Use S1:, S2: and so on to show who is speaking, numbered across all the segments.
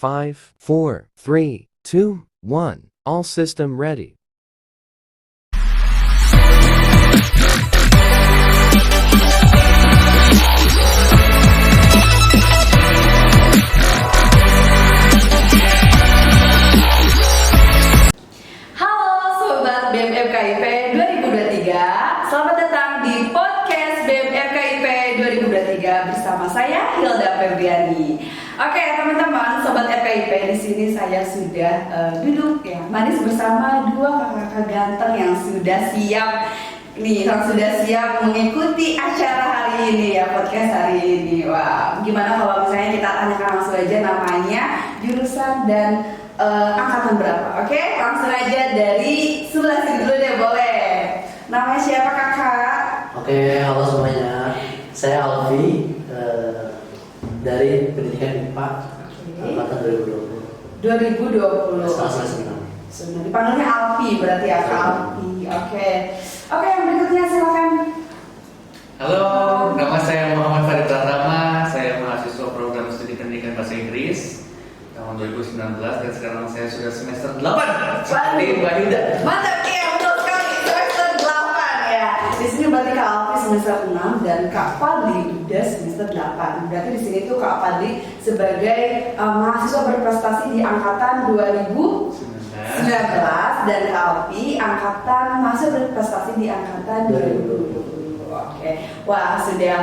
S1: 5, 4, 3, 2, 1. All system ready.
S2: Halo Sobat BMFKIP 2023. Selamat datang di podcast BMFKIP 2023 bersama saya Hilda Febriani. Oke teman-teman, Sobat FKIP, di sini saya sudah duduk ya manis bersama dua kakak ganteng yang sudah siap nih, yang sudah siap mengikuti acara hari ini ya, podcast hari ini. Wah, gimana kalau misalnya kita tanyakan langsung aja namanya, jurusan dan angkatan berapa? Oke, langsung aja dari sebelah sini dulu deh, boleh. Namanya siapa kakak?
S3: Oke, halo semuanya. Saya Alfi dari Pendidikan IPA angkatan 2020.
S2: 2020.
S3: Kelas 9.
S2: Sudah dipanggilnya Alfi berarti ya, Kak Alfi. Oke, yang berikutnya silakan.
S4: Halo, nama saya Muhammad Farid Pratama. Saya mahasiswa program studi pendidikan bahasa Inggris tahun 2019 dan sekarang saya sudah semester 8 seperti Mbak Hilda.
S2: Mantap, iya betul sekali, semester 8 ya. Di sini berarti Kak Alfi semester 6 dan Kak Fadli udah semester 8. Berarti di sini tuh Kak Fadli sebagai mahasiswa berprestasi di angkatan 2019 dan Kak Alfi angkatan mahasiswa berprestasi di angkatan 2020. Oke, wah sudah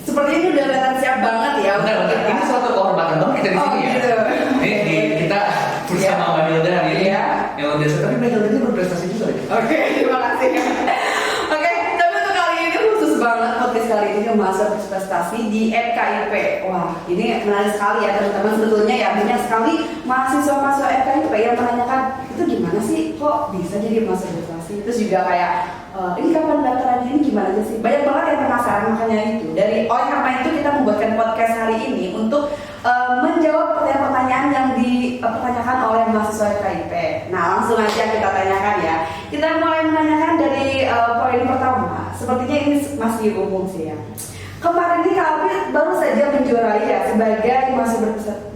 S2: seperti ini udah kelihatan siap banget ya.
S4: Benar. Ini suatu kehormatan banget kita di sini ya.
S2: Gitu.
S4: Ini kita bersama Mbak Hilda hari ini.
S2: Iya.
S4: Yang luar biasa, tapi Mbak Hilda ini berprestasi juga ya.
S2: Oke, terima kasih. Oke, tapi untuk kali ini khusus banget podcast kali ini mahasiswa berprestasi di FKIP. Wah, ini menarik sekali ya teman-teman. Sebetulnya ya banyak sekali mahasiswa FKIP yang menanyakan itu gimana sih kok bisa jadi mahasiswa berprestasi. Terus juga kayak ini kapan daftarannya, ini gimana aja sih? Banyak banget yang penasaran, makanya itu. Karena itu kita membuatkan podcast hari ini untuk menjawab pertanyaan-pertanyaan yang dipertanyakan oleh mahasiswa FKIP. Nah, langsung aja kita tanyakan ya. Kita mulai menanyakan dari poin pertama. Sepertinya ini masih umum sih ya. Kemarin ini Kak Alfi baru saja menjuarai ya sebagai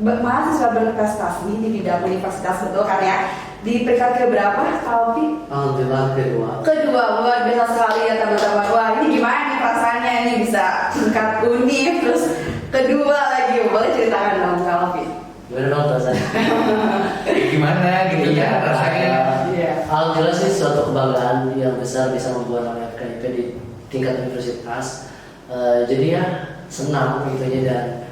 S2: mahasiswa berprestasi di bidang universitas, betul kan ya? Di peringkat keberapa Kak Alfi?
S3: Alhamdulillah
S2: Kedua, luar biasa sekali ya teman-teman. Wah, ini gimana nih perasaannya, ini bisa tingkat univ terus kedua lagi. Boleh ceritakan dong Kak Alfi?
S3: Gimana dong rasanya?
S4: Gimana gitu ya rasanya?
S2: Iya.
S3: Alhamdulillah sih suatu kebanggaan yang besar bisa membuat nama FKIP di tingkat universitas. Jadi ya senang gitu ya, dan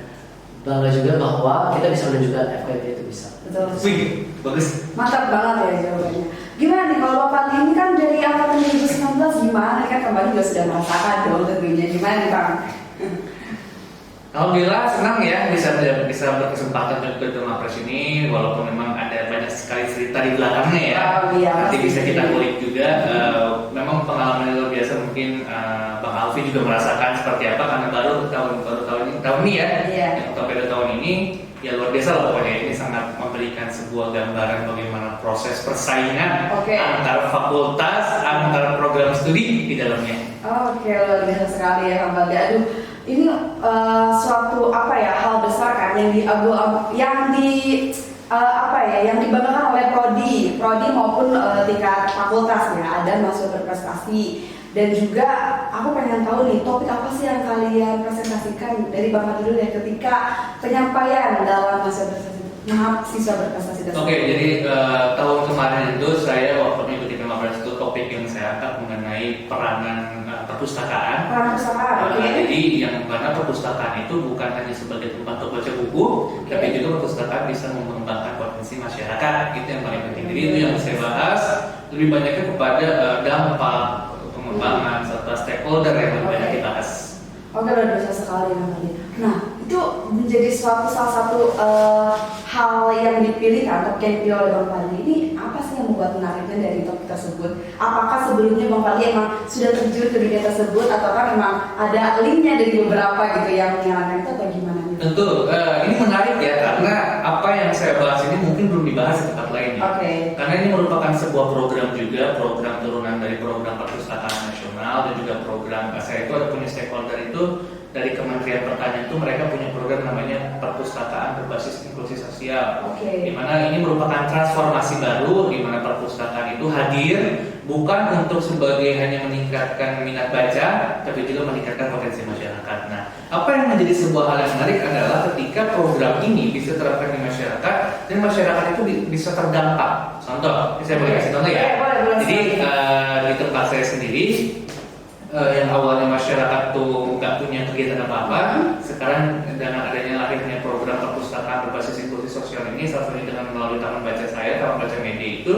S3: bangga juga bahwa kita bisa menunjukkan FKIP itu bisa.
S2: Betul.
S4: Wih, bagus.
S2: Mantap banget ya jawabannya. Gimana nih kalau Bapak ini kan dari angkatan 2019, gimana kan kemarin juga sudah merasakan dong tentunya, gimana nih Bang?
S4: Alhamdulillah senang ya bisa berkesempatan untuk ketemu Mapres ini, walaupun memang ada banyak sekali cerita di belakangnya ya.
S2: Iya,
S4: Nanti bisa
S2: pasti.
S4: kita kulik juga. Memang pengalaman yang luar biasa, mungkin Bang Alfi juga merasakan seperti apa karena baru tahun ini ya.
S2: Iya.
S4: Yang pada tahun ini ya luar biasa lah pokoknya. Ini sangat memberikan sebuah gambaran bagaimana proses persaingan antar fakultas, antar program studi di dalamnya.
S2: Oke, luar biasa sekali ya Kang Baldi. Aduh, ini suatu hal besar kan yang dibanggakan oleh prodi maupun tingkat fakultas ya, ada mahasiswa berprestasi. Dan juga aku pengen tahu nih, topik apa sih yang kalian presentasikan dari Bapak dulu ya ketika penyampaian dalam mahasiswa berprestasi tersebut.
S4: Oke, jadi tahun kemarin itu saya waktu mengikuti Mapres itu topik yang saya angkat mengenai peranan perpustakaan. Jadi yang mana perpustakaan itu bukan hanya sebagai tempat untuk baca buku, tapi juga perpustakaan bisa mengembangkan potensi masyarakat. Itu yang paling penting. Jadi itu yang saya bahas lebih banyaknya kepada dampak pengembangan serta stakeholder yang lebih banyak dibahas.
S2: Oke, luar biasa sekali Kang Baldi. Nah, itu menjadi salah satu hal yang dipilih atau yang dipilih oleh Bang Fadli. Ini apa sih yang membuat menariknya dari topik tersebut? Apakah sebelumnya Bang Fadli emang sudah terjun ke dunia tersebut atau kan memang ada linknya dari beberapa gitu yang menyarankan itu atau gimana?
S4: Tentu, ini menarik ya karena apa yang saya bahas ini mungkin belum dibahas di tempat lain. Karena ini merupakan sebuah program juga, program turunan dari program perpustakaan nasional dan juga program saya itu ada punya stakeholder itu dari Kementerian Pertanian itu mereka punya program namanya perpustakaan berbasis sosial.
S2: Oke.
S4: Di mana ini merupakan transformasi baru di mana perpustakaan itu hadir bukan untuk sebagai hanya meningkatkan minat baca, tapi juga meningkatkan potensi masyarakat. Nah, apa yang menjadi sebuah hal yang menarik adalah ketika program ini bisa diterapkan di masyarakat dan masyarakat itu bisa terdampak. Contoh, saya boleh kasih contoh ya.
S2: Boleh.
S4: Jadi di tempat saya sendiri yang awalnya masyarakat tuh nggak punya kegiatan apa-apa, sekarang dengan adanya lahirnya program perpustakaan berbasis inklusi sosial ini, salah satunya dengan melalui Taman Baca saya, Taman Baca Media itu,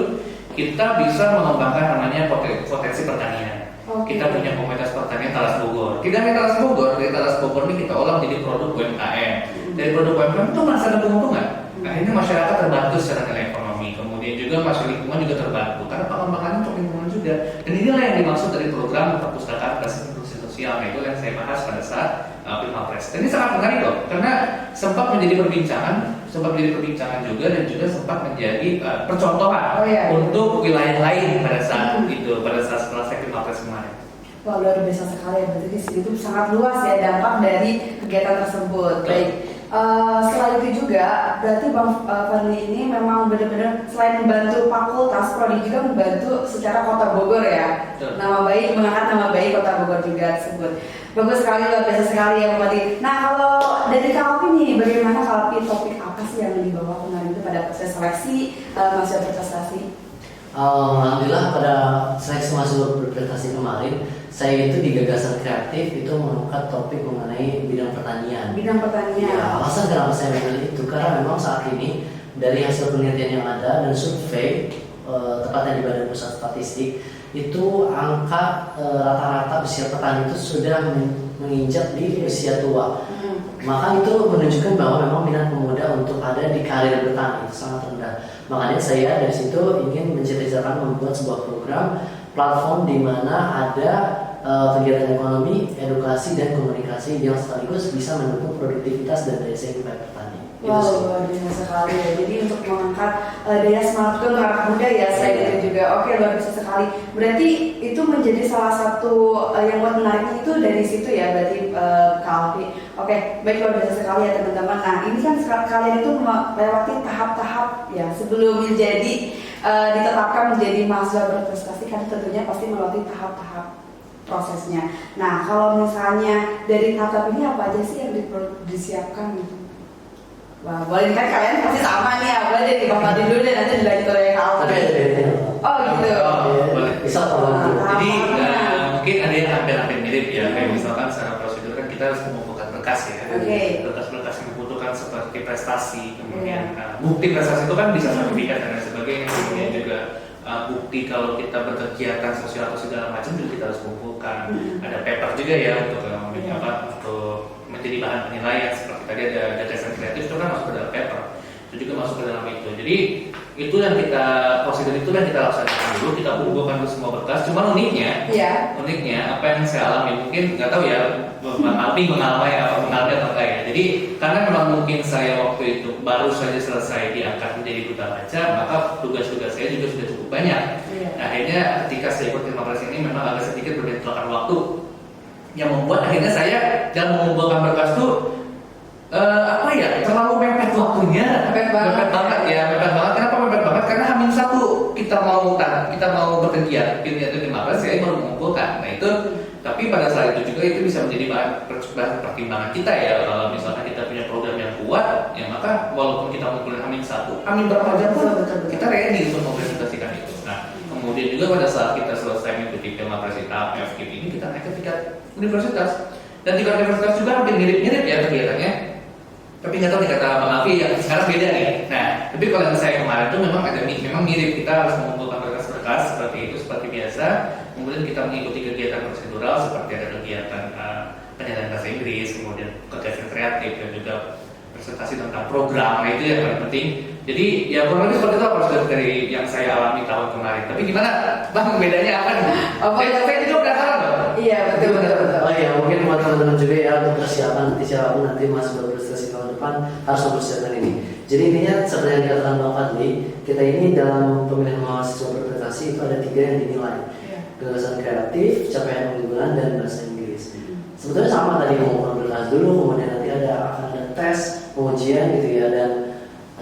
S4: kita bisa mengembangkan namanya potensi pertanian.
S2: Oke.
S4: Kita punya komunitas pertanian Talas Bogor. Tidak hanya Talas Bogor, dari Talas Bogor ini kita olah menjadi produk UMKM. Dari produk UMKM itu merasa ada keuntungan. Akhirnya masyarakat terbantu secara nilai ekonomi. Kemudian juga masyarakat lingkungan juga terbantu karena pengembangannya untuk lingkungan juga. Dan inilah yang dimaksud dari program perpustakaan berbasis inklusi sosial. Nah, itu yang saya bahas pada saat Pilpres. Dan ini sangat menarik loh, karena sempat menjadi perbincangan juga dan juga sempat menjadi percontohan untuk wilayah lain pada saat itu, pada saat setelah saya Pilpres kemarin.
S2: Wah, luar biasa sekali ya, berarti di sini tuh sangat luas ya dampak dari kegiatan tersebut. Baik. Selain itu juga, berarti Bang Fadli ini memang benar-benar selain membantu fakultas, prodi juga membantu secara Kota Bogor ya. Nama baik, mengangkat nama baik Kota Bogor juga tersebut. Bagus sekali, luar biasa sekali ya Bang Fadli. Nah, kalau dari Kalpi nih, bagaimana Kalpi, topik apa sih yang dibawa kemarin itu pada proses seleksi mahasiswa berprestasi?
S3: Alhamdulillah pada seleksi mahasiswa berprestasi kemarin, saya itu di gagasan kreatif itu mengangkat topik mengenai bidang pertanian.
S2: Bidang pertanian.
S3: Ya, alasan kenapa saya memilih itu karena memang saat ini dari hasil penelitian yang ada dan survei tepatnya di Badan Pusat Statistik itu angka rata-rata usia petani itu sudah menginjak di usia tua. Maka itu menunjukkan bahwa memang minat pemuda untuk ada di karir bertani itu sangat rendah. Makanya saya dari situ ingin mencita-citakan membuat sebuah program platform di mana ada kegiatan ekonomi, edukasi dan komunikasi yang sekaligus bisa mendukung produktivitas dan daya saing upaya petani.
S2: Wow, luar biasa sekali ya. Jadi untuk mengangkat daya semangat ke anak muda ya, saya itu juga. Oke, luar biasa sekali. Berarti itu menjadi salah satu yang buat menariknya itu dari situ ya, berarti Kalpi. Oke, baik, luar biasa sekali ya teman-teman. Nah, ini kan kalian itu melewati tahap-tahap ya sebelum menjadi ditetapkan menjadi mahasiswa berprestasi, kan tentunya pasti melewati tahap-tahap prosesnya. Nah, kalau misalnya dari tahap ini apa aja sih yang disiapkan gitu? Wah, boleh kan kalian pasti sama nih ya, boleh dari Bang Fadli dulu deh, nanti dilanjut oleh Kak Alfi. Oh gitu.
S4: Boleh.
S3: Bisa
S4: Jadi mungkin ada yang hampir mirip ya, kayak misalkan secara prosedur kan kita harus mengumpulkan berkas ya. Berkas-berkas yang dibutuhkan seperti prestasi, kemudian bukti prestasi itu kan bisa sertifikat dan lain sebagainya, kemudian juga bukti kalau kita berkegiatan sosial atau segala macam juga kita harus kumpulkan. Ada paper juga ya untuk untuk menjadi bahan penilaian, seperti tadi ada gagasan kreatif itu kan masuk ke dalam paper, itu juga masuk ke dalam itu. Jadi itu yang kita prosedur itu yang kita laksanakan dulu, kita kumpulkan ke semua berkas. Cuman uniknya apa yang saya alami, mungkin nggak tahu ya Bang Alpi mengalami atau enggak ya. Jadi karena memang mungkin saya waktu itu baru saja selesai diangkat menjadi duta baca, maka tugas-tugas saya juga sudah cukup banyak. Nah, akhirnya ketika saya ikut 15 ini memang agak sedikit berbentrokan waktu, yang membuat akhirnya saya dalam mengumpulkan berkas itu terlalu mepet waktunya. Mepet banget. Kenapa mepet banget? Karena H-1 kita mau berkegiatan itu 15 saya baru mengumpulkan. Nah itu, tapi pada saat itu juga itu bisa menjadi bahan pertimbangan kita ya. Kalau misalkan kita punya program yang kuat, ya maka walaupun kita ngumpulin H-1, H- berapa jam pun kita ready untuk mempresentasikan itu. Nah, kemudian juga pada saat kita selesai mengikuti Pilpres FKIP ini, kita naik ke tingkat universitas. Dan tingkat universitas juga hampir mirip-mirip ya kegiatannya. Tapi nggak tahu nih kata Bang Alfi yang sekarang beda nih. Nah, tapi kalau yang saya kemarin itu memang mirip. Kita harus mengumpulkan berkas-berkas seperti itu seperti biasa. Kemudian kita mengikuti kegiatan prosedural seperti ada kegiatan penilaian bahasa Inggris, kemudian kegiatan kreatif dan juga presentasi tentang program. Nah itu yang paling penting. Jadi ya kurang lebih seperti itu prosedur dari yang saya alami tahun kemarin. Tapi gimana Bang, bedanya apa nih? Saya juga penasaran loh.
S2: Iya betul.
S3: Oh iya, mungkin buat teman-teman juga ya untuk persiapan siapapun nanti masuk berprestasi tahun depan harus mempersiapkan ini. Jadi intinya seperti yang dikatakan Bang Fadli, kita ini dalam pemilihan mahasiswa berprestasi itu ada 3 yang dinilai. Gagasan kreatif, capaian unggulan, dan bahasa Inggris. Sebetulnya sama tadi, mengumpulkan berkas dulu, kemudian nanti akan ada tes, pengujian gitu ya, dan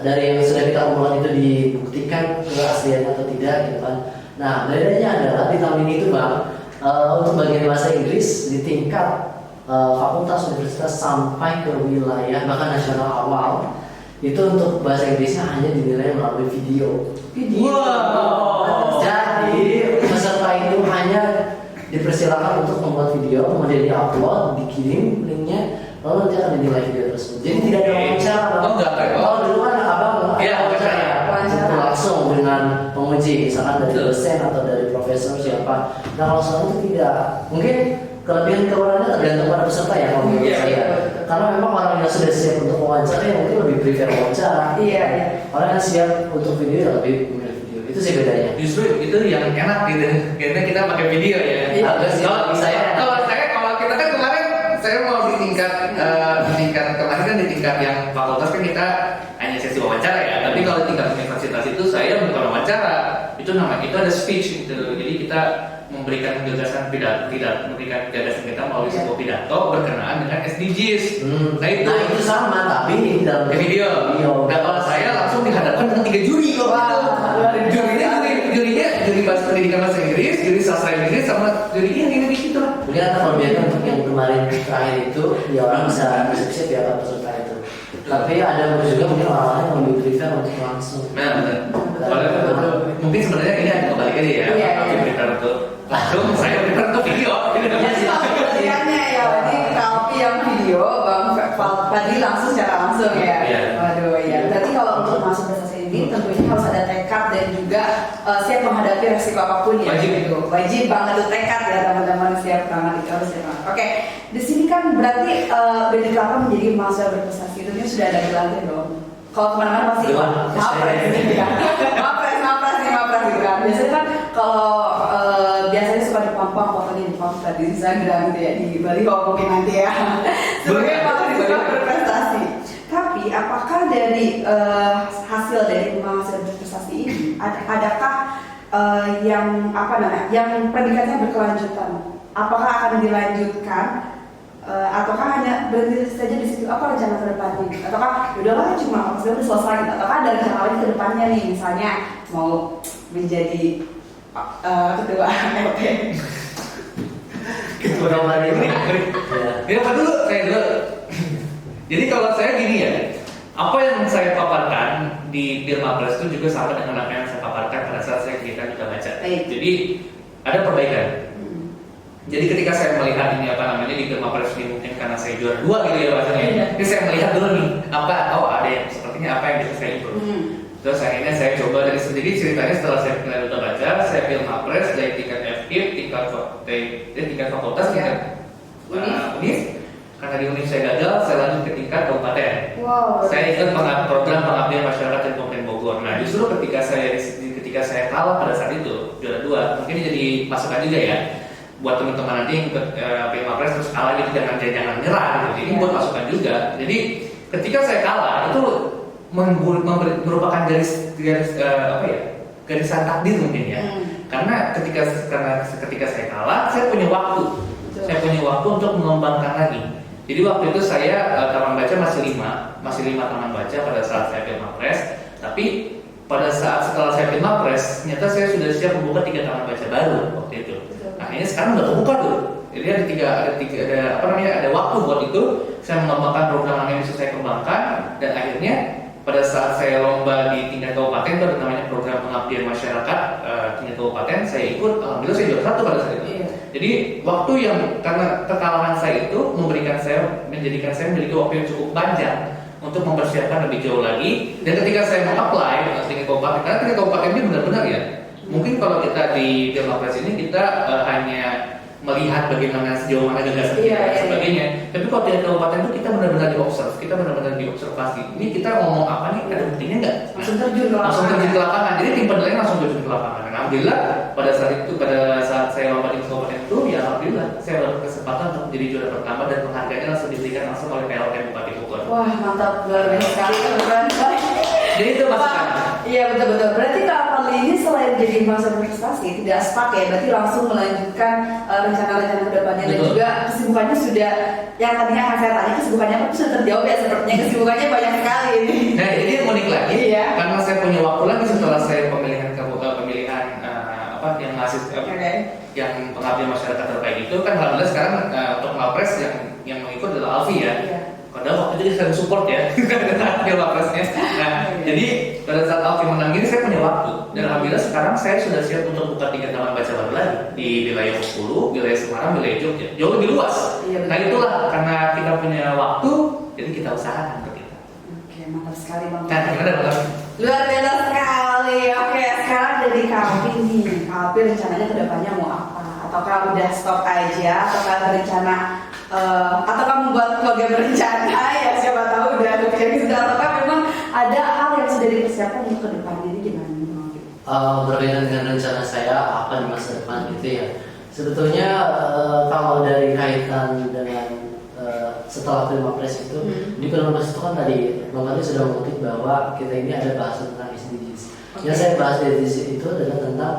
S3: ada dari yang sudah kita omongkan itu dibuktikan keaslian atau tidak gitu kan. Nah bedanya adalah di tahun ini tuh Bang, untuk bagian bahasa Inggris di tingkat fakultas universitas sampai ke wilayah bahkan nasional awal itu untuk bahasa Inggrisnya hanya dinilai melalui video.
S4: Wow.
S3: Jadi peserta itu hanya dipersilakan untuk membuat video, kemudian diupload, dikirim linknya, lalu nanti akan dinilai video tersebut. Jadi tidak ada wawancara.
S4: Oh enggak kayak
S3: Kalau dulu kan abang
S4: Iya,
S3: wawancara
S2: wawancara.
S3: langsung dengan penguji, misalkan dari dosen atau dari profesor siapa. Nah kalau sekarang itu tidak. Mungkin kelebihan kekurangannya tergantung pada peserta ya kalau menurut
S4: Iya,
S3: saya.
S2: iya.
S3: Karena memang orang yang sudah siap untuk wawancara ya mungkin lebih prefer wawancara.
S2: Iya, iya.
S3: Orang yang siap untuk video ya lebih memilih video. Itu sih bedanya.
S4: Justru itu yang enak gitu, karena kita pakai video ya.
S2: Iya,
S3: agak sih.
S4: Kalau kalau kita kan kemarin saya mau di tingkat kemarin kan di tingkat yang fakultas kan kita hanya sesi wawancara ya. Tapi kalau di tingkat universitas itu saya bukan wawancara, itu namanya itu ada speech gitu. Jadi kita memberikan gagasan memberikan gagasan kita melalui sebuah pidato berkenaan dengan SDGs. Nah itu
S3: sama tapi di dalam
S4: video. Nah kalau saya langsung dihadapkan dengan 3 juri loh. Juri bahasa pendidikan bahasa Inggris, juri sastra Inggris, sama juri ini gitu lah.
S3: Mungkin ada kelebihan untuk yang kemarin terakhir itu ya orang bisa siap ya peserta itu. Tapi ada juga mungkin orang-orang yang lebih prefer untuk langsung.
S4: Nah, benar. Mungkin sebenarnya ini ada kebalikannya ya.
S2: Iya,
S4: Tapi
S2: iya.
S4: prefer untuk langsung, saya prefer untuk video.
S3: Iya sih.
S2: Kaliannya ya, ini Kalpi yang video, Bang Fadli langsung secara langsung ya.
S4: Iya.
S2: Waduh ya. Berarti kalau untuk masuk prestasi ini tentunya harus ada tekad dan juga siap menghadapi resiko apapun ya.
S4: Wajib.
S2: Gitu. Wajib banget tuh tekad ya teman-teman, siap banget itu harus siap banget. Oke, di sini kan berarti Beni Kelapa menjadi mahasiswa berprestasi itu sudah ada gelarnya dong. Kalau kemana-mana pasti mapres gitu kan. Mapres gitu kan. Biasanya kan kalau biasanya suka dipampang fotonya di foto di Instagram gitu ya, di baliho mungkin nanti ya. Sebagai mahasiswa berprestasi. Tapi apakah dari hasil dari mahasiswa berprestasi ini adakah yang yang predikatnya berkelanjutan? Apakah akan dilanjutkan ataukah hanya berhenti saja di situ? Apa rencana kedepannya? Ataukah udahlah cuma maksudnya udah selesai gitu? Ataukah ada rencana lain kedepannya nih, misalnya mau menjadi ketua LP?
S4: Ketua ini. Ini apa dulu? Saya dulu. Jadi kalau saya gini ya, apa yang saya paparkan di Pilmapres itu juga sama dengan apa yang saya paparkan pada saat kita baca. Jadi ada perbaikan. Jadi ketika saya melihat ini di Pilmapres ini mungkin karena saya juara 2 gitu ya bahasanya. Jadi saya melihat dulu nih ada yang sepertinya apa yang bisa saya improve. Terus akhirnya saya coba dari sendiri ceritanya setelah saya udah baca, saya Pilmapres dari tingkat FKIP, tingkat fakultas, tingkat univ. Karena di univ saya gagal, saya lanjut ke tingkat kabupaten.
S2: Wow.
S4: Saya ikut program pengabdian masyarakat di Kabupaten Bogor. Nah justru ketika saya kalah pada saat itu juara 2, mungkin jadi masukan juga ya buat teman-teman nanti yang ikut Pilmapres terus kalah gitu, jangan nyerah gitu. Ini buat masukan juga. Jadi ketika saya kalah itu merupakan garisan takdir mungkin ya. Karena ketika saya kalah, saya punya waktu. Saya punya waktu untuk mengembangkan lagi. Jadi waktu itu saya taman baca masih 5 taman baca pada saat saya Pilmapres. Tapi pada saat setelah saya Pilmapres, ternyata saya sudah siap membuka 3 taman baca baru waktu itu. Akhirnya sekarang udah kebuka tuh. Jadi ada waktu buat itu. Saya mengembangkan program yang bisa saya kembangkan dan akhirnya pada saat saya lomba di tingkat kabupaten itu ada namanya program pengabdian masyarakat tingkat kabupaten, saya ikut, alhamdulillah saya juara 1 pada saat itu. Jadi waktu yang karena kekalahan saya itu menjadikan saya memiliki waktu yang cukup panjang untuk mempersiapkan lebih jauh lagi. Dan ketika saya apply tingkat kabupaten, karena tingkat kabupaten ini benar-benar ya. Mungkin kalau kita di Pilmapres ini kita hanya melihat bagaimana sejauh mana gagasan kita dan sebagainya. Tapi kalau di kabupaten itu kita benar-benar diobservasi. Ini kita ngomong apa nih, ada buktinya nggak?
S2: Langsung terjun
S4: ke lapangan. Jadi tim penilai langsung terjun ke lapangan. Dan alhamdulillah pada saat saya lomba di kabupaten itu, ya alhamdulillah saya dapat kesempatan untuk menjadi juara pertama dan penghargaannya langsung diberikan langsung oleh PLT Bupati Bogor.
S2: Wah mantap, luar biasa sekali, keren sekali.
S4: Jadi itu maksudnya.
S2: Iya betul. Berarti kalau kali ini selain jadi mahasiswa berprestasi tidak stuck ya, berarti langsung melanjutkan rencana-rencana kedepannya dan
S4: Betul.
S2: juga kesibukannya sudah yang tadinya akan saya tanya kesibukannya apa sudah terjawab ya sepertinya kesibukannya banyak sekali ini.
S4: Nah ini yang unik lagi,
S2: Iya.
S4: karena saya punya waktu lagi setelah saya pemilihan apa yang ngasih
S2: Oke.
S4: yang pengabdi masyarakat terbaik itu kan alhamdulillah sekarang untuk Mapres yang mengikut adalah Alfi ya.
S2: Iya.
S4: Padahal waktu itu saya support ya dengan Mapresnya. Nah jadi pada saat Alfi menang ini saya punya waktu dan alhamdulillah sekarang saya sudah siap untuk buka 3 taman baca baru lagi di wilayah Bengkulu, wilayah Semarang, wilayah Jogja, jauh lebih luas.
S2: Iya, betul.
S4: Nah itulah karena kita punya waktu, jadi kita usahakan untuk kita.
S2: Oke, mantap sekali Bang.
S4: Nah gimana Bang?
S2: Luar biasa sekali. Oke, sekarang jadi Kalvi nih. Kalvi rencananya kedepannya mau apa? Ataukah udah stop aja? Ataukah berencana? Ataukah membuat keluarga berencana? Ya siapa tahu udah kepikiran sudah. Ataukah memang ada hal yang sudah dipersiapkan untuk kedepannya ini gimana?
S3: Berkaitan dengan rencana saya apa di masa depan gitu ya. Sebetulnya kalau dari kaitan dengan setelah Pilpres itu di Pilpres itu kan tadi Bang Fadli sudah mengutip bahwa kita ini ada bahas tentang SDGs. Yang saya bahas di SDGs itu adalah tentang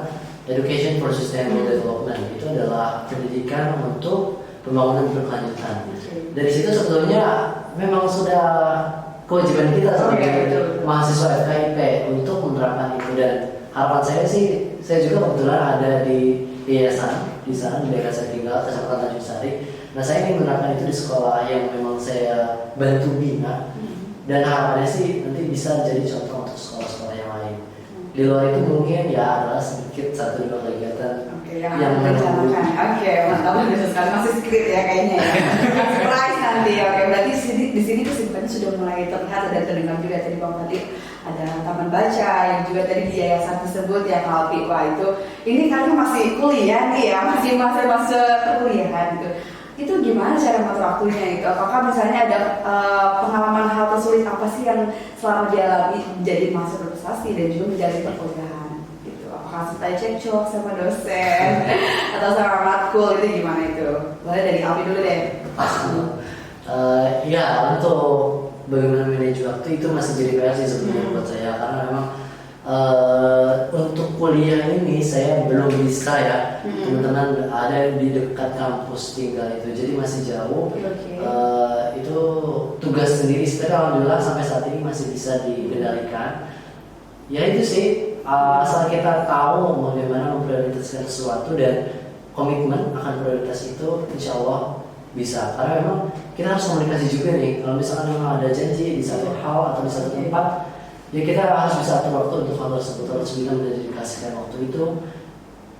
S3: Education for Sustainable Development. Itu adalah pendidikan untuk pembangunan berkelanjutan. Dari situ sebetulnya memang sudah kewajiban kita sebagai mahasiswa FKIP untuk menerapkan itu dan harapan saya sih, saya juga kebetulan ada di yayasan di sana di daerah saya tinggal, Kecamatan Tanjung Sari. Nah saya ingin menerapkan itu di sekolah yang memang saya bantu bina dan harapannya sih nanti bisa jadi contoh untuk sekolah-sekolah yang lain. Di luar itu mungkin ya adalah sedikit 1-2 kegiatan
S2: yang merencanakan. Oke, mantap bisa sekali masih skrip ya kayaknya ya. Surprise nanti. Oke, berarti di sini kesibukannya sudah mulai terlihat dan terdengar juga tadi Bang Fadli ada taman baca yang juga tadi di yayasan tersebut ya Kalvi. Wah itu ini kalian masih kuliah nih ya, masih masa perkuliahan gitu. Itu gimana cara mengatur waktunya gitu? Apakah misalnya ada pengalaman hal tersulit apa sih yang selama dialami jadi mahasiswa berprestasi dan juga menjalani perkuliahan gitu? Apakah sampai cekcok sama dosen atau sama matkul itu gimana itu? Boleh dari Alfi dulu deh.
S3: Ya untuk bagaimana manage waktu itu masih jadi PR sih sebenarnya buat saya karena memang untuk kuliah ini saya belum bisa ya teman-teman ada di dekat kampus tinggal itu jadi masih jauh. Itu tugas sendiri tapi alhamdulillah sampai saat ini masih bisa dikendalikan ya itu sih asal kita tahu bagaimana memprioritaskan sesuatu dan komitmen akan prioritas itu insya Allah bisa karena memang kita harus komunikasi juga nih kalau misalkan memang ada janji di satu hal atau di satu tempat ya kita harus bisa atur waktu untuk hal tersebut harus bisa mendedikasikan waktu itu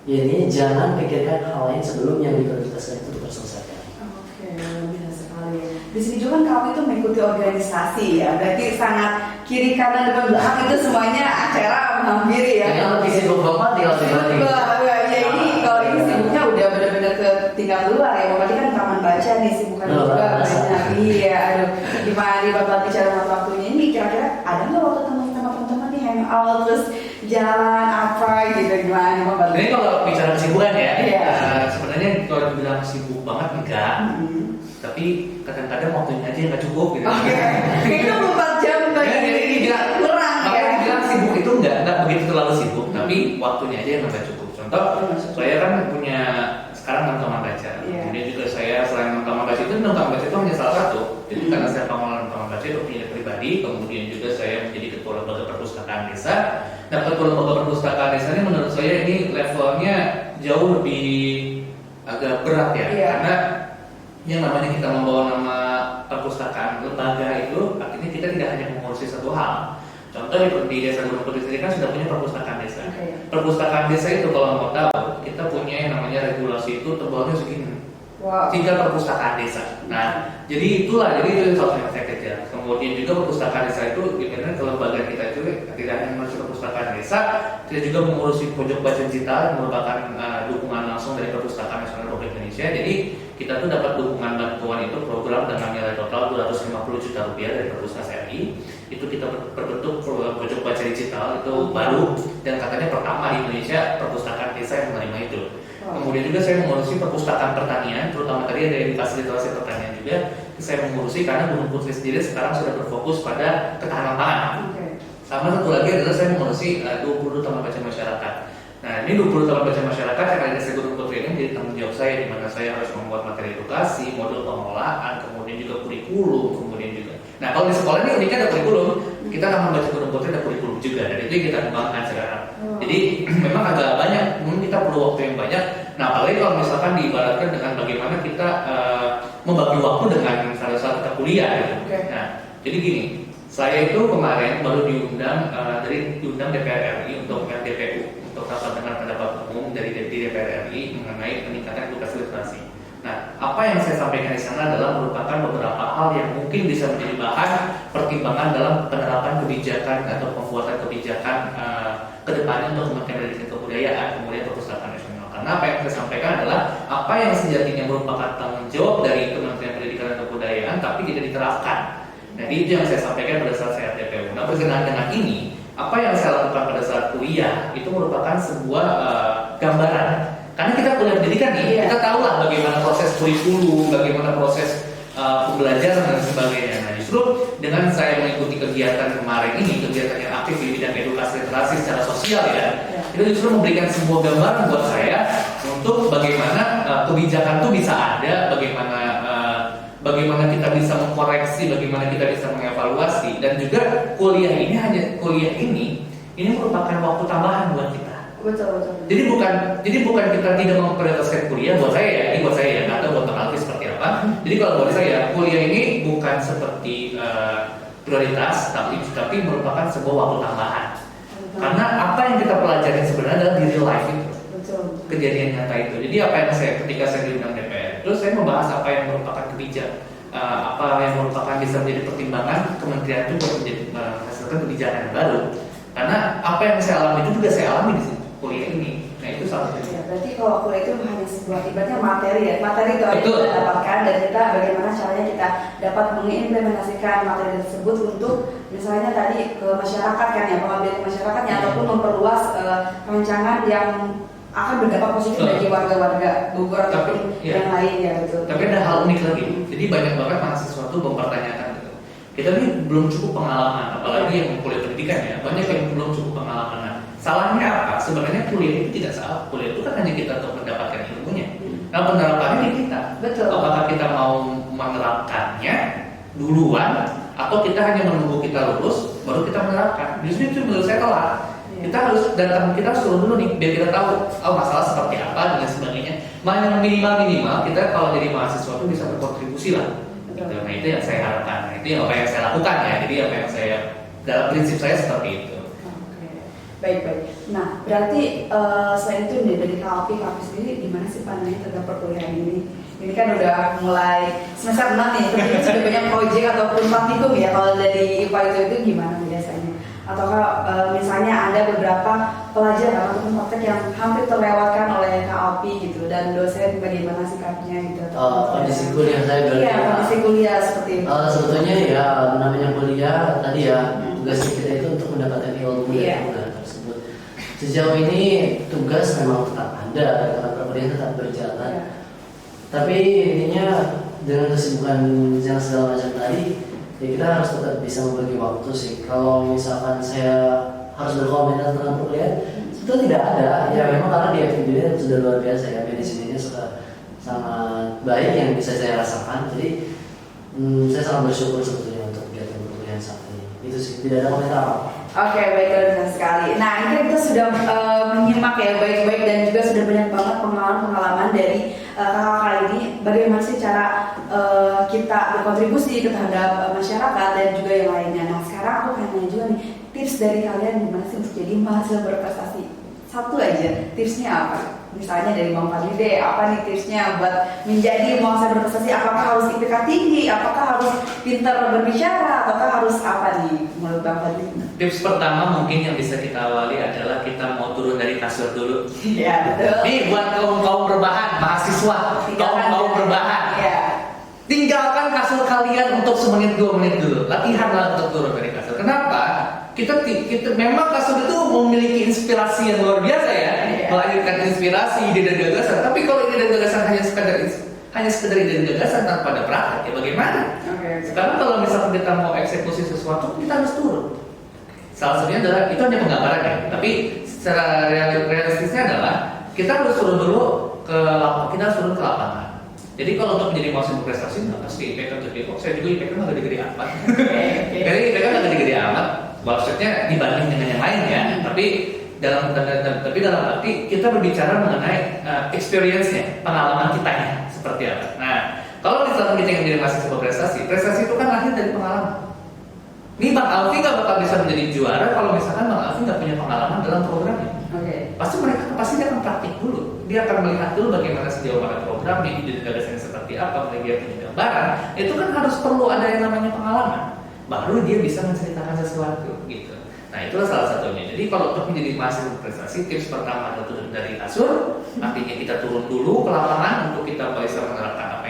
S3: ya ini jangan pikirkan hal lain sebelum yang diprioritaskan itu terselesaikan.
S2: Oke, bisa sekali. Di sini juga kan kamu itu mengikuti organisasi ya, berarti sangat kiri kanan depan belakang itu semuanya acara menghampiri ya.
S3: Kayaknya lebih sibuk banget di dibanding.
S2: Ya ini kalau ini sibuknya udah benar-benar ke tingkat luar ya, berarti kan taman baca nih sibukannya juga banyak. Iya, aduh, gimana nih Bapak bicara waktunya ini kira-kira ada nggak waktu teman-teman nih hangout terus jalan apa gitu gimana Bapak?
S4: Ini kalau bicara kesibukan ya,
S2: Iya.
S4: sebenarnya kalau dibilang sibuk banget enggak, tapi kadang-kadang waktunya aja nggak cukup gitu.
S2: Oke, kayaknya 24 jam bagi
S4: Jadi dibilang
S2: kurang ya.
S4: dibilang sibuk itu enggak begitu terlalu sibuk, tapi waktunya aja yang nggak cukup. Contoh, saya kan punya sekarang 6 taman baca.
S2: Iya.
S4: Kemudian juga saya selain 6 taman baca itu 6 taman baca itu hanya salah satu. Jadi karena saya pengelola taman baca itu punya pribadi, kemudian juga saya menjadi ketua lembaga perpustakaan desa. Nah, ketua lembaga perpustakaan desa ini menurut saya ini levelnya jauh lebih agak berat ya,
S2: Iya.
S4: karena yang namanya kita membawa nama perpustakaan lembaga itu artinya kita tidak hanya mengurusi satu hal. Contoh di desa Gunung Putri sendiri kan sudah punya perpustakaan desa. Perpustakaan desa itu kalau mau tahu kita punya yang namanya regulasi itu tebalnya segini.
S2: Wow.
S4: 3 perpustakaan desa. Nah, jadi itu yang harus saya kejar. Kemudian juga perpustakaan desa itu, gimana kelembagaan kita itu tidak hanya mengurusi perpustakaan desa, kita juga mengurusi pojok baca digital yang merupakan dukungan langsung dari Perpustakaan Nasional Republik Indonesia. Jadi kita tuh dapat dukungan bantuan itu program dengan nilai total 250 juta rupiah dari Perpusnas RI. Itu kita berbentuk pojok baca digital itu baru dan katanya pertama di Indonesia perpustakaan desa yang menerima itu. Kemudian juga saya mengurusi perpustakaan pertanian, terutama tadi ada yang fasilitasi pertanian juga. Saya mengurusi karena Gunung Putri sendiri sekarang sudah berfokus pada ketahanan pangan. Sama satu lagi adalah saya mengurusi 20 taman baca masyarakat. Nah, ini 20 taman baca masyarakat yang ada di Gunung Putri ini jadi tanggung jawab saya, di mana saya harus membuat materi edukasi, modul pengelolaan, kemudian juga kurikulum, kemudian juga. Nah, kalau di sekolah ini uniknya ada kurikulum. Kita taman baca Gunung Putri ada kurikulum juga, dan itu yang kita kembangkan sekarang. Jadi memang agak banyak, mungkin kita perlu waktu yang banyak. Nah, apalagi kalau misalkan diibaratkan dengan bagaimana kita membagi waktu dengan pada saat kita kuliah. Gitu. Nah, jadi gini. Saya itu kemarin baru diundang diundang DPR RI untuk RDPU, untuk rapat dengar pendapat umum dari DPR RI mengenai peningkatan edukasi literasi. Nah, apa yang saya sampaikan di sana adalah merupakan beberapa hal yang mungkin bisa menjadi bahan pertimbangan dalam penerapan kebijakan atau pembuatan kebijakan ke depannya untuk Kementerian Pendidikan dan Kebudayaan, kemudian Perpustakaan Nasional. Karena apa yang saya sampaikan adalah apa yang sejatinya merupakan tanggung jawab dari Kementerian Pendidikan dan Kebudayaan tapi tidak diterapkan. Nah, itu yang saya sampaikan pada saat saya RDPU. Nah, berkenaan dengan ini, apa yang saya lakukan pada saat kuliah itu merupakan sebuah gambaran. Karena kita kuliah pendidikan nih, kita tahu lah bagaimana proses kurikulum, bagaimana proses pembelajaran dan sebagainya. Nah, justru dengan saya mengikuti kegiatan kemarin ini, kegiatan yang aktif di bidang edukasi literasi secara sosial itu justru memberikan sebuah gambaran buat saya untuk bagaimana kebijakan itu bisa ada, bagaimana kita bisa mengkoreksi, bagaimana kita bisa mengevaluasi, dan juga kuliah ini merupakan waktu tambahan buat kita.
S2: Betul.
S4: Jadi bukan kita tidak memprioritaskan kuliah buat saya ya, atau buat teman seperti apa. Jadi kalau buat saya kuliah ini bukan seperti prioritas, tapi merupakan sebuah waktu tambahan. Karena apa yang kita pelajari sebenarnya adalah di real life itu. Kejadian nyata itu. Jadi apa yang ketika saya diundang DPR, terus saya membahas apa yang merupakan apa yang merupakan bisa menjadi pertimbangan kementerian itu untuk menghasilkan kebijakan yang baru. Karena apa yang saya alami itu juga saya alami di kuliah ini. Nah, itu salah satu.
S2: Ya, berarti kalau kuliah itu hanya sebuah ibaratnya materi itu aja kita dapatkan, dan kita bagaimana caranya kita dapat mengimplementasikan materi tersebut untuk misalnya tadi ke masyarakat kan ya, pengabdian masyarakatnya ataupun memperluas rancangan yang akan berdampak positif bagi warga-warga Bogor ataupun yang lain ya, betul.
S4: Tapi ada hal unik lagi. Jadi banyak banget mahasiswa itu mempertanyakan gitu. Kita ini belum cukup pengalaman, apalagi yang kuliah pendidikan ya, banyak yang belum cukup pengalaman. Nah, salahnya apa? Sebenarnya kuliah itu tidak salah. Kuliah itu kan hanya kita untuk mendapatkan ilmunya. Nah, penerapannya di kita.
S2: Betul.
S4: Apakah kita mau menerapkannya duluan atau kita hanya menunggu kita lulus baru kita menerapkan? Justru itu menurut saya telat. Kita harus turun dulu nih biar kita tahu masalah seperti apa dan sebagainya. Minimal kita kalau jadi mahasiswa itu bisa berkontribusi lah. Gitu. Nah, itu yang saya harapkan. Nah, itu yang apa yang saya lakukan ya. Jadi apa yang saya dalam prinsip saya seperti itu.
S2: Baik. Nah, berarti selain itu dari KALPI sendiri gimana sih pandangannya tentang perkuliahan ini? Ini kan udah mulai semester 6 nih, tentunya sudah banyak proyek ataupun praktikum ya. Kalau dari IPA itu gimana biasanya? Ataukah misalnya ada beberapa pelajaran ataupun praktek yang hampir terlewatkan oleh KALPI gitu, dan dosen bagaimana sikapnya gitu?
S3: Kondisi kuliah saya berarti.
S2: Iya, kondisi kuliah seperti itu.
S3: Sebetulnya ya namanya kuliah tadi ya, tugas kita itu untuk mendapatkan ilmu dari kuliah tersebut. Sejauh ini tugas memang tetap ada, karena perkuliahan tetap berjalan. Tapi intinya dengan kesibukan yang segala macam tadi, ya kita harus tetap bisa membagi waktu sih. Kalau misalkan saya harus berkomentar tentang perkuliahan, itu tidak ada. Ya memang karena di FIB sudah luar biasa ya, manajemennya sudah sangat baik yang bisa saya rasakan. Jadi saya sangat bersyukur sebetulnya untuk kegiatan perkuliahan saat ini. Itu sih, tidak ada komentar apa.
S2: Oke, baik sekali. Nah, ini kan kita sudah menyimak ya baik-baik, dan juga sudah banyak banget pengalaman dari kakak kali ini. Bagaimana sih cara kita berkontribusi terhadap masyarakat dan juga yang lainnya. Nah, sekarang aku pengen nanya juga nih, tips dari kalian gimana sih untuk jadi mahasiswa berprestasi? Satu aja, tipsnya apa? Misalnya dari Bang Fadli deh, apa nih tipsnya buat menjadi mahasiswa berprestasi? Apakah harus IPK tinggi? Apakah harus pintar berbicara? Apakah harus apa nih menurut Bang Fadli?
S4: Tips pertama mungkin yang bisa kita awali adalah kita mau turun dari kasur dulu.
S2: Iya, betul.
S4: Nih buat kaum berbahan, mahasiswa, kaum berbahan.
S2: Iya.
S4: Tinggalkan kasur kalian untuk semenit 2 menit dulu. Latihanlah untuk turun dari kasur. Kenapa? Kita memang kasur itu memiliki inspirasi yang luar biasa ya, melahirkan inspirasi, ide dan gagasan. Tapi kalau ide dan gagasan hanya sekedar ide dan gagasan tanpa ada praktek, ya bagaimana? Sekarang kalau misalkan kita mau eksekusi sesuatu, kita harus turun. Salah satunya adalah itu hanya penggambaran ya, tapi secara realistisnya adalah kita harus turun dulu kita harus turun ke lapangan. Jadi kalau untuk menjadi mahasiswa berprestasi nggak pasti IPK gede kok. Saya juga IPK nggak gede-gede amat. Jadi IPK nggak gede-gede amat. Maksudnya dibanding dengan yang lain ya. Tapi dalam arti kita berbicara mengenai experience-nya, pengalaman kita ya seperti apa. Nah, kalau misalkan kita yang menjadi mahasiswa berprestasi, prestasi itu kan lahir dari pengalaman. Ini Bang Alfi nggak bakal bisa menjadi juara kalau misalkan Bang Alfi nggak punya pengalaman dalam programnya. Pasti dia akan praktik dulu. Dia akan melihat dulu bagaimana sejauh mana programnya, ide gagasannya seperti apa, kemudian dia punya gambaran. Itu kan harus perlu ada yang namanya pengalaman. Baru dia bisa menceritakan sesuatu gitu. Nah itulah salah satunya. Jadi kalau untuk menjadi mahasiswa berprestasi, tips pertama adalah turun dari kasur. Artinya kita turun dulu ke lapangan untuk kita bisa menerapkan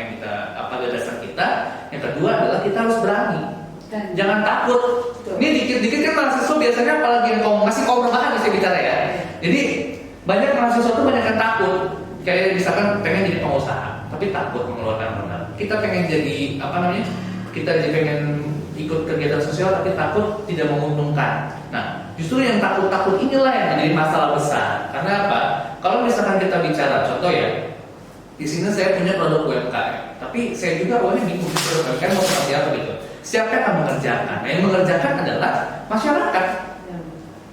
S4: apa gagasan kita. Yang kedua adalah kita harus berani. Jangan takut. Ini dikit-dikit kan mahasiswa biasanya apalagi yang masih kaum rebahan bisa bicara ya. Jadi banyak mahasiswa tuh banyak yang takut. Kayak misalkan pengen jadi pengusaha, tapi takut mengeluarkan modal. Kita pengen jadi kita jadi pengen ikut kegiatan sosial tapi takut tidak menguntungkan. Nah, justru yang takut-takut inilah yang menjadi masalah besar. Karena apa? Kalau misalkan kita bicara, contoh ya, di sini saya punya produk UMKM, tapi saya juga awalnya bingung produk UMKM mau seperti apa gitu. Siapa yang akan mengerjakan? Nah, yang mengerjakan adalah masyarakat.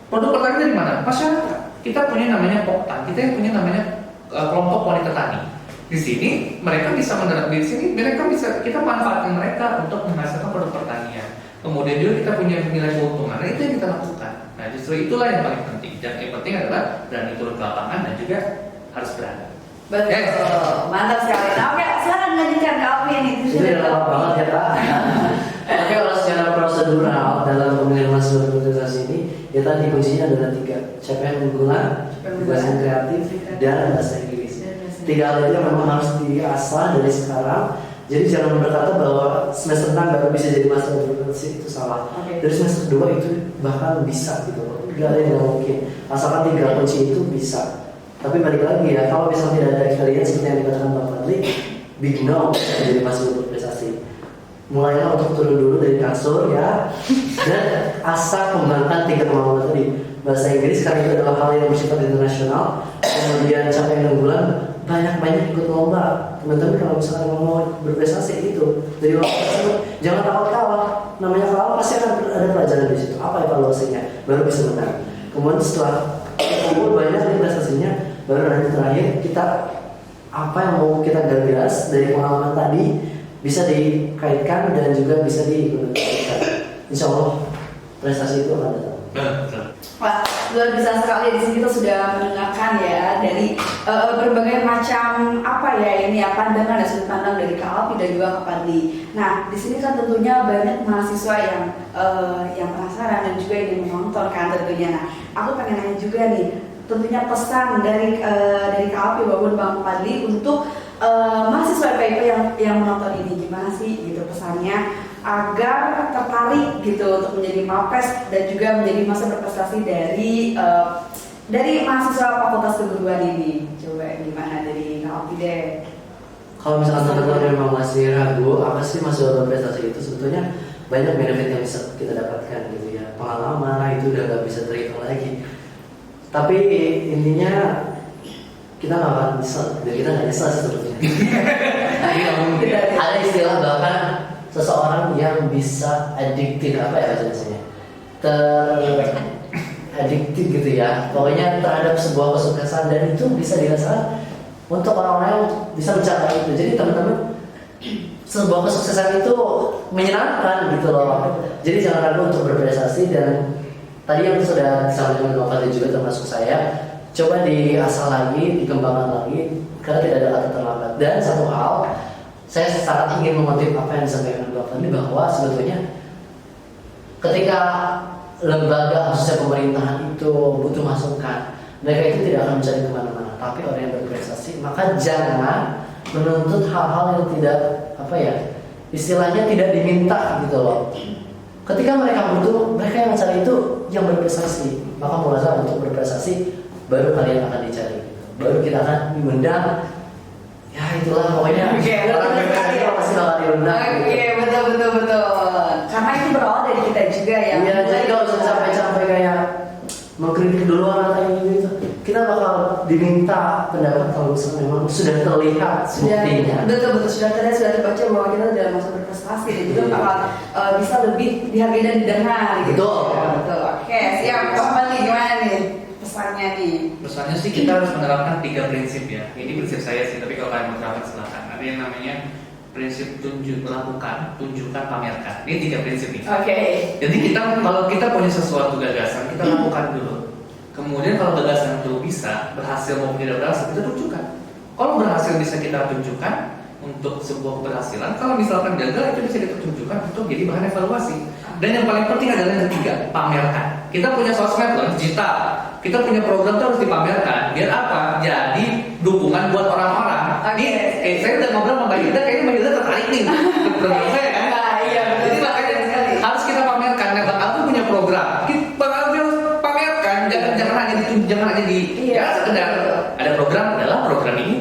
S4: Produk pertanian dari mana? Masyarakat. Kita punya namanya Poktan, kita yang punya namanya kelompok wanita tani. Di sini mereka bisa menerapkan, di sini mereka bisa kita manfaatkan mereka untuk menghasilkan produk pertanian. Kemudian juga kita punya nilai keuntungan. Nah, itu yang kita lakukan. Nah, justru itulah yang paling penting. Dan yang penting adalah berani turun ke lapangan dan juga harus berani.
S2: Betul, mantap sekali. Nah, oke, silakan lanjutkan ke Alvin ini.
S3: Itu udah lama banget ya Kak. Oke, kalau secara prosedural dalam pemilihan mahasiswa berprestasi ini, ya tadi kuncinya adalah 3: CPM unggulan, bahasa kreatif, dan bahasa Inggris. 3 hal itu memang harus diasah dari sekarang. Jadi jangan berkata bahwa semester 6 baru bisa jadi mahasiswa berprestasi, itu salah. Dari semester 2 itu bahkan bisa gitu loh. Gak ada yang mungkin. Asalkan 3 kunci itu bisa. Tapi balik lagi ya, kalau misalnya tidak ada kalian seperti yang dikatakan Bang Fadli, big no jadi mahasiswa berprestasi. Mulailah untuk turun dulu dari kasur ya, dan asal kembangkan 3 kemampuan tadi. Bahasa Inggris karena itu adalah hal yang bersifat internasional. Kemudian capaian unggulan, banyak-banyak ikut lomba. Teman-teman kalau misalnya mau berprestasi itu dari lomba tersebut, jangan takut kalah. Namanya kalah pasti akan ada pelajaran di situ. Apa evaluasinya? Baru bisa menang. Kemudian setelah kumpul banyak dari prestasinya, baru nanti terakhir kita apa yang mau kita gagas dari pengalaman tadi bisa dikaitkan dan juga bisa diimplementasikan. Insya Allah prestasi itu akan datang.
S2: Wah, luar biasa sekali. Di sini kita sudah mendengarkan ya dari berbagai macam pandangan dan sudut pandang dari Kak Alfi dan juga Kak Fadli. Nah, di sini kan tentunya banyak mahasiswa yang penasaran dan juga ingin menonton kan tentunya. Nah, aku pengen nanya juga nih, tentunya pesan dari Kak Alfi maupun Bang Fadli untuk mahasiswa FIP yang menonton ini, gimana sih gitu pesannya agar tertarik gitu untuk menjadi Mapres dan juga menjadi mahasiswa berprestasi dari mahasiswa Fakultas Keguruan ini. Coba gimana dari Kak Alfi deh?
S3: Kalau misalkan teman-teman memang masih ragu apa sih mahasiswa berprestasi itu, sebetulnya banyak benefit yang bisa kita dapatkan gitu ya. Pengalaman itu udah gak bisa terhitung lagi. Tapi intinya kita nggak akan nyesel, dan kita nggak nyesel sebetulnya. Ada istilah bahkan seseorang yang bisa addicted, apa ya bahasanya, addicted gitu ya, pokoknya terhadap sebuah kesuksesan, dan itu bisa dirasakan untuk orang-orang yang bisa mencapai itu. Jadi teman-teman, sebuah kesuksesan itu menyenangkan gitu loh. Jadi jangan ragu untuk berprestasi, dan tadi yang sudah disampaikan Bang Fadli juga termasuk saya, coba diasah lagi, dikembangkan lagi, karena tidak ada kata terlambat. Dan satu hal, saya sangat ingin mengutip apa yang disampaikan Bang Fadli, bahwa sebetulnya ketika lembaga khususnya pemerintahan itu butuh masukan, mereka itu tidak akan mencari kemana-mana. Tapi orang yang berprestasi, maka jangan menuntut hal-hal yang tidak istilahnya tidak diminta gitu loh. Ketika mereka butuh, mereka yang mencari itu yang berprestasi. Maka mulailah untuk berprestasi, baru kalian akan dicari. Baru kita akan diundang. Ya itulah pokoknya. Orang berprestasi pasti bakal diundang.
S2: Betul. Karena itu berawal dari kita juga ya.
S3: Iya, jadi kalau sampai mengkritik duluan atau gitu, kita bakal diminta pendapat kalau misalnya memang sudah terlihat buktinya.
S2: Betul sudah terlihat, sudah terbaca bahwa kita dalam masa berprestasi dan juga bakal bisa lebih dihargai dan didengar gitu. Betul. Oke, siap. Kembali gimana nih pesannya nih?
S4: Pesannya sih kita harus menerapkan 3 prinsip ya. Ini prinsip saya sih, tapi kalau kalian mau terapkan silakan. Ada yang namanya prinsip lakukan, tunjukkan, pamerkan. Ini 3 prinsip nih.
S2: Oke.
S4: Jadi kalau kita punya sesuatu gagasan, kita lakukan dulu. Kemudian kalau gagasan itu bisa berhasil maupun tidak berhasil, kita tunjukkan. Kalau berhasil bisa kita tunjukkan untuk sebuah keberhasilan. Kalau misalkan gagal itu bisa kita tunjukkan untuk jadi bahan evaluasi. Dan yang paling penting adalah yang ketiga, pamerkan. Kita punya sosmed loh, digital. Kita punya program itu harus dipamerkan. Biar apa? Jadi dukungan buat orang-orang. Saya udah ngobrol sama Mbak Hilda, kayaknya Mbak Hilda tertarik nih program saya kan?
S2: Iya,
S4: jadi makanya harus kita pamerkan. Nah, Bang Altu punya program, Bang Altu harus pamerkan. Jangan hanya di ya sekedar ada program adalah program ini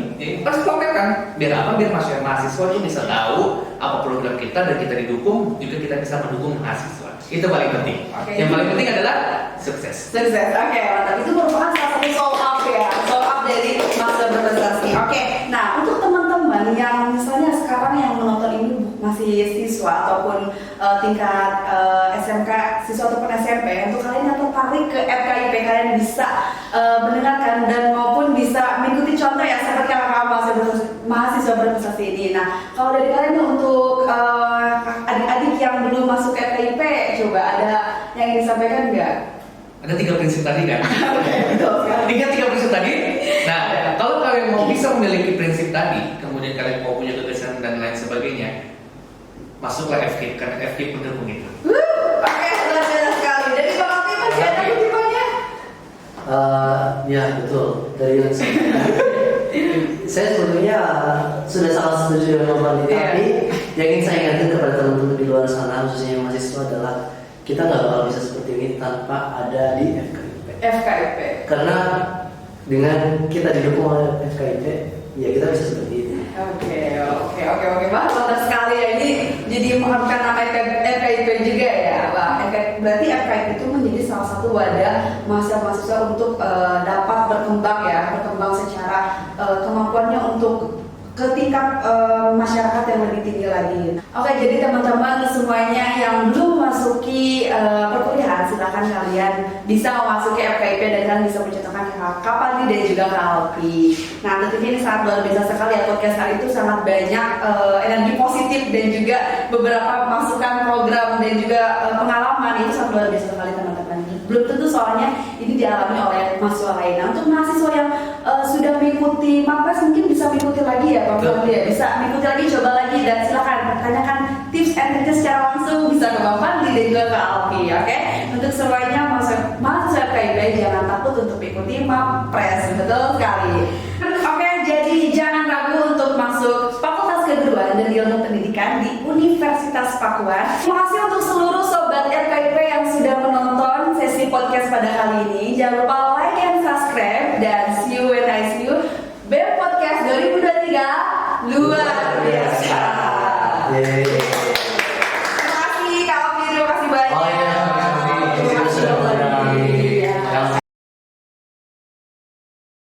S4: harus pamerkan. Biar apa? Biar mahasiswa itu bisa tahu apa program kita dan kita didukung, juga kita bisa mendukung mahasiswa. Itu paling penting. Yang paling penting adalah sukses.
S2: Oke, mantap. Itu merupakan salah satu soul up ya, soul up dari masa berprestasi. Oke, nah untuk teman-teman yang misalnya sekarang yang menonton ini masih siswa ataupun tingkat SMK, siswa ataupun SMP, untuk kalian yang tertarik ke FKIP, kalian bisa mendengarkan dan maupun bisa mengikuti contoh ya seperti kakak mahasiswa berprestasi ini. Nah, kalau dari kalian untuk adik-adik yang belum masuk FKIP, coba ada yang ingin disampaikan nggak?
S4: Ada 3 prinsip tadi kan?
S2: Betul.
S4: 3 prinsip tadi. Nah, kalau kalian mau bisa memiliki prinsip tadi, kemudian kalian mau punya gagasan dan lain sebagainya, masuklah FKIP karena FKIP mendukung itu.
S2: Oke, luar biasa sekali. Dari Bang Alfi masih ada kutipannya?
S3: Ya betul. Dari yang saya sebetulnya sudah sangat setuju dengan Bang Alfi, tapi yang ingin saya ingatkan kepada teman-teman di luar sana, khususnya yang mahasiswa, adalah kita nggak bakal bisa seperti ini tanpa ada di FKIP. Karena dengan kita didukung oleh FKIP, ya kita bisa seperti ini.
S2: Oke, mantap sekali ya. Ini jadi mengharapkan nama FKIP juga ya, Bang. Berarti FKIP itu menjadi salah satu wadah mahasiswa untuk dapat berkembang secara kemampuannya untuk ke tingkat masyarakat yang lebih tinggi lagi. Oke, jadi teman-teman semuanya yang belum memasuki perkuliahan, silakan kalian bisa memasuki FKIP dan kalian bisa mencontohkan Kak Pandi dan juga Kak Alfi. Nah, tentunya ini sangat luar biasa sekali ya, podcast kali itu sangat banyak energi positif dan juga beberapa masukan program dan juga pengalaman. Itu sangat luar biasa sekali teman-teman. Belum tentu soalnya ini dialami oleh mahasiswa lain. Nah, untuk mahasiswa yang sudah mengikuti MAPRES mungkin bisa mengikuti lagi ya Bang Fadli ya, bisa mengikuti lagi, coba lagi, dan silakan tanyakan tips and triknya secara langsung bisa ke Bang Fadli dan juga ke Alfi. Oke? Untuk semuanya mahasiswa FKIP jangan takut untuk mengikuti MAPRES, betul sekali. Oke, jadi jangan ragu untuk masuk Fakultas Keguruan dan Ilmu Pendidikan di Universitas Pakuan. Terima kasih untuk seluruh sobat FKIP yang sudah menonton sesi podcast pada kali ini. Jangan lupa